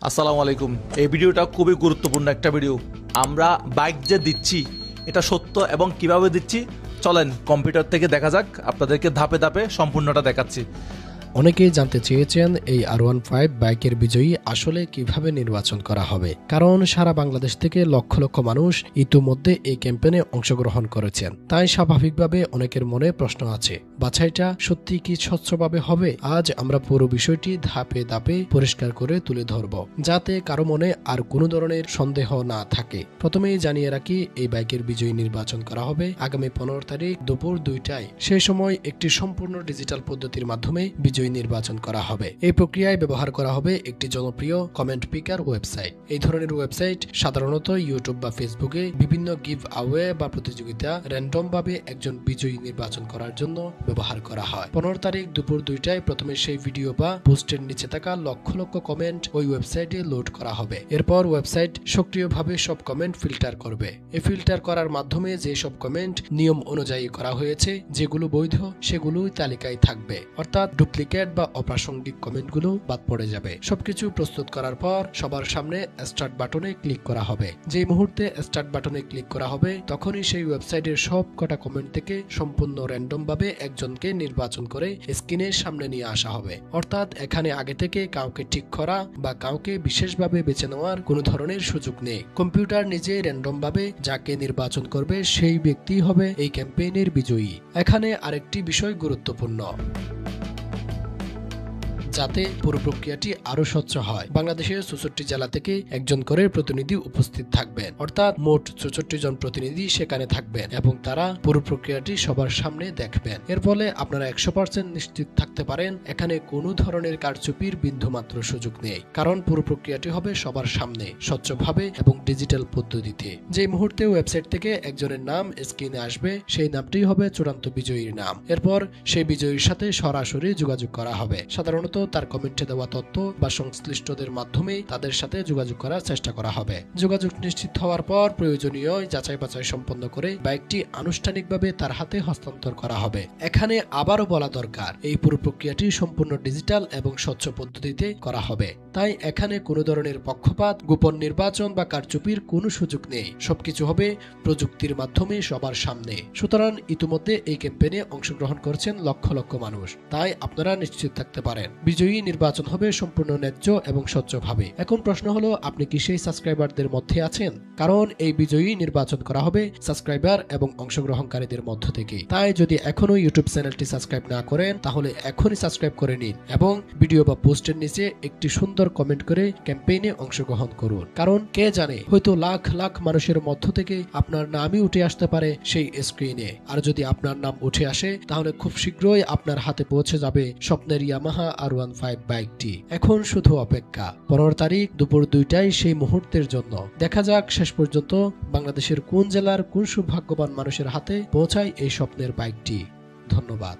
আসসালামু আলাইকুম। এই ভিডিওটা খুবই গুরুত্বপূর্ণ একটা ভিডিও। আমরা বাইক যে দিচ্ছি এটা সত্য এবং কিভাবে দিচ্ছি চলেন কম্পিউটার থেকে দেখা যাক। আপনাদেরকে ধাপে ধাপে সম্পূর্ণটা দেখাচ্ছি। অনেকেই জানতে চেয়েছেন এই R15 বাইকের বিজয়ী আসলে কিভাবে নির্বাচন করা হবে, কারণ সারা বাংলাদেশ থেকে লক্ষ লক্ষ মানুষ ইতিমধ্যে এই ক্যাম্পেইনে অংশগ্রহণ করেছেন। তাই স্বাভাবিকভাবে অনেকের মনে প্রশ্ন আছে, বাছাইটা সত্যি কি স্বচ্ছভাবে হবে? আজ আমরা পুরো বিষয়টি ধাপে ধাপে পরিষ্কার করে তুলে ধরব, যাতে কারো মনে আর কোনো ধরনের সন্দেহ না থাকে। প্রথমেই জানিয়ে রাখি, এই বাইকের বিজয়ী নির্বাচন করা হবে আগামী 15 তারিখ দুপুর 2টায়। সেই সময় একটি সম্পূর্ণ ডিজিটাল পদ্ধতির মাধ্যমে বিজয়ী নির্বাচন করা হবে। এই প্রক্রিয়ায় ব্যবহার করা হবে একটি জনপ্রিয় কমেন্ট পিকার ওয়েবসাইট। এই ধরনের ওয়েবসাইট সাধারণত ইউটিউব বা ফেসবুকে বিভিন্ন গিভ আওয়ে বা প্রতিযোগিতা র্যান্ডম ভাবে একজন বিজয়ী নির্বাচন করার জন্য ব্যবহার করা হয়। 15 তারিখ দুপুর 2টায় প্রথমে সেই ভিডিও বা পোস্টের নিচে থাকা লক্ষ লক্ষ কমেন্ট ওই ওয়েবসাইটে লোড করা হবে। এরপর ওয়েবসাইট সক্রিয়ভাবে সব কমেন্ট ফিল্টার করবে। এই ফিল্টার করার মাধ্যমে যে সব কমেন্ট নিয়ম অনুযায়ী করা হয়েছে, যেগুলো বৈধ সেগুলোই তালিকায় থাকবে, অর্থাৎ ডুপ্লিকেট বা অপ্রাসঙ্গিক কমেন্টগুলো বাদ পড়ে যাবে। সবকিছু প্রস্তুত করার পর সবার সামনে স্টার্ট বাটনে ক্লিক করা হবে। যে মুহূর্তে স্টার্ট বাটনে ক্লিক করা হবে তখনই সেই ওয়েবসাইটের সব কটা কমেন্ট থেকে সম্পূর্ণ র্যান্ডম ভাবে একজনকে নির্বাচন করে স্ক্রিনের সামনে নিয়ে আসা হবে। অর্থাৎ এখানে আগে থেকে কাউকে ঠিক করা বা কাউকে বিশেষভাবে বেছে নেওয়ার কোনো ধরনের সুযোগ নেই। কম্পিউটার নিজে র্যান্ডম ভাবে যাকে নির্বাচন করবে সেই ব্যক্তি হবে এই ক্যাম্পেইনের বিজয়ী। এখানে আরেকটি বিষয় গুরুত্বপূর্ণ, যাতে পুরো প্রক্রিয়াটি আরো স্বচ্ছ হয়। বাংলাদেশের 64 জেলা থেকে একজন করে প্রতিনিধি উপস্থিত থাকবেন, অর্থাৎ মোট 64 জন প্রতিনিধি সেখানে থাকবেন এবং তারা পুরো প্রক্রিয়াটি সবার সামনে দেখবেন। এর ফলে আপনারা 100% নিশ্চিত থাকতে পারেন এখানে কোনো ধরনের কারচুপির বিন্দুমাত্র সুযোগ নেই, কারণ পুরো প্রক্রিয়াটি হবে সবার সামনে স্বচ্ছভাবে এবং ডিজিটাল পদ্ধতিতে। যে মুহূর্তে ওয়েবসাইট থেকে একজনের নাম স্ক্রিনে আসবে সেই নামটি হবে চূড়ান্ত বিজয়ীর নাম। এরপর সেই বিজয়ীর সাথে সরাসরি যোগাযোগ করা হবে। সাধারণত তার কমেন্টে দেওয়া তথ্য বা সংশ্লিষ্টদের মাধ্যমে তাদের সাথে যোগাযোগ করার চেষ্টা করা হবে। যোগাযোগ নিশ্চিত হওয়ার পর প্রয়োজনীয় যাচাই বাছাই সম্পন্ন করে বাইকটি আনুষ্ঠানিকভাবে তার হাতে হস্তান্তর করা হবে। এখানে আবারও বলা দরকার, এই পুরো প্রক্রিয়াটি সম্পূর্ণ ডিজিটাল এবং স্বচ্ছ পদ্ধতিতে করা হবে। তাই এখানে কোনো ধরনের পক্ষপাত, গোপন নির্বাচন বা কারচুপির কোনো সুযোগ নেই। সবকিছু হবে প্রযুক্তির মাধ্যমে সবার সামনে। সুতরাং ইতিমধ্যে এই ক্যাম্পেইনে অংশগ্রহণ করছেন লক্ষ লক্ষ মানুষ, তাই আপনারা নিশ্চিত থাকতে পারেন বিজয়ী নির্বাচন হবে সম্পূর্ণ ন্যায্য এবং স্বচ্ছভাবে। এখন প্রশ্ন হলো, আপনি কি সেই সাবস্ক্রাইবারদের মধ্যে আছেন? কারণ এই বিজয়ী নির্বাচন করা হবে সাবস্ক্রাইবার এবং অংশগ্রহণকারীদের মধ্য থেকে। তাই যদি এখনো ইউটিউব চ্যানেলটি সাবস্ক্রাইব না করেন তাহলে এখনই সাবস্ক্রাইব করে নিন এবং ভিডিও বা পোস্টের নিচে একটি সুন্দর কমেন্ট করে ক্যাম্পেইনে অংশগ্রহণ করুন। কারণ কে জানে, হয়তো লাখ লাখ মানুষের মধ্য থেকে আপনার নামই উঠে আসতে পারে সেই স্ক্রিনে। আর যদি আপনার নাম উঠে আসে তাহলে খুব শীঘ্রই আপনার হাতে পৌঁছে যাবে স্বপ্নের ইয়ামাহা R15 বাইকটি। এখন শুধু অপেক্ষা 15 তারিখ দুপুর 2টায় সেই মুহূর্তের জন্য। দেখা যাক শেষ পর্যন্ত বাংলাদেশের কোন জেলার কোন সৌভাগ্যবান মানুষের হাতে পৌঁছায় এই স্বপ্নের বাইকটি। ধন্যবাদ।